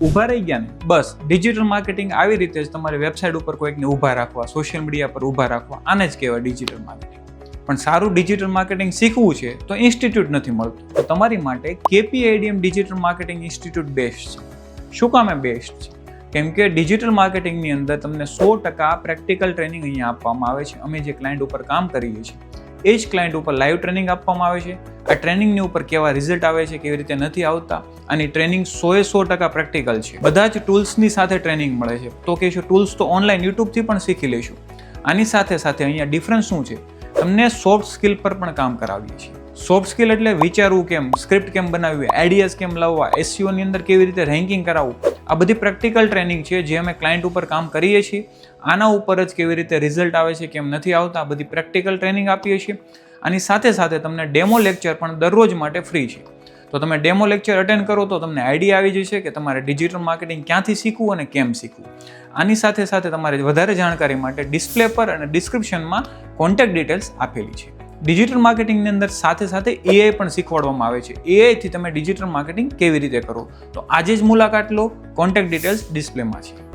ઊભા રહી ગયા ને, બસ ડિજિટલ માર્કેટિંગ આવી રીતે જ તમારી વેબસાઇટ ઉપર કોઈકને ઊભા રાખવા, સોશિયલ મીડિયા પર ઊભા રાખવા, આને જ કહેવાય ડિજિટલ માર્કેટિંગ. પણ સારું ડિજિટલ માર્કેટિંગ શીખવું છે તો ઇન્સ્ટિટ્યૂટ નથી મળતું. તો તમારી માટે KPIDM digital marketing institute best છે. શું કામ બેસ્ટ છે? કેમ કે ડિજિટલ માર્કેટિંગની અંદર તમને 100% પ્રેક્ટિકલ ટ્રેનિંગ અહીંયા આપવામાં આવે છે. અમે જે ક્લાયન્ટ ઉપર કામ કરીએ છીએ એ જ ક્લાયન્ટ ઉપર લાઈવ ટ્રેનિંગ આપવામાં આવે છે. આ ટ્રેનિંગની ઉપર કેવા રિઝલ્ટ આવે છે, કેવી રીતે નથી આવતા, આની ટ્રેનિંગ 100% પ્રેક્ટિકલ છે. બધા જ ટૂલ્સની સાથે ટ્રેનિંગ મળે છે. તો કહેશો ટૂલ્સ તો ઓનલાઈન યુટ્યુબથી પણ શીખી લેશું. આની સાથે સાથે અહીંયા ડિફરન્સ શું છે, તમને સોફ્ટ સ્કિલ પર પણ કામ કરાવીએ છીએ. સોફ્ટ સ્કિલ એટલે વિચારવું કેમ, સ્ક્રિપ્ટ કેમ બનાવવી, આઈડિયાઝ કેમ લાવવા, SEO ની અંદર કેવી રીતે રેન્કિંગ કરાવવું, આ બધી પ્રેક્ટિકલ ટ્રેનિંગ છે જે અમે ક્લાયન્ટ ઉપર કામ કરીએ છીએ. આના ઉપર જ કેવી રીતે રિઝલ્ટ આવે છે, કેમ નથી આવતા, આ બધી પ્રેક્ટિકલ ટ્રેનિંગ આપીએ છીએ. આની સાથે સાથે તમને ડેમો લેક્ચર પણ દરરોજ માટે ફ્રી છે. તો તમે ડેમો લેક્ચર અટેન્ડ કરો તો તમને આઈડિયા આવી જશે કે તમારે ડિજિટલ માર્કેટિંગ ક્યાંથી શીખવું અને કેમ શીખવું. આની સાથે સાથે તમારે વધારે જાણકારી માટે ડિસ્પ્લે પર અને ડિસ્ક્રિપ્શનમાં કોન્ટેક્ટ ડિટેલ્સ આપેલી છે. ડિજિટલ માર્કેટિંગની અંદર સાથે સાથે AI પણ શીખવાડવામાં આવે છે. AI થી તમે ડિજિટલ માર્કેટિંગ કેવી રીતે કરો. તો આજે જ મુલાકાત લો, કોન્ટેક્ટ ડિટેલ્સ ડિસ્પ્લેમાં છે.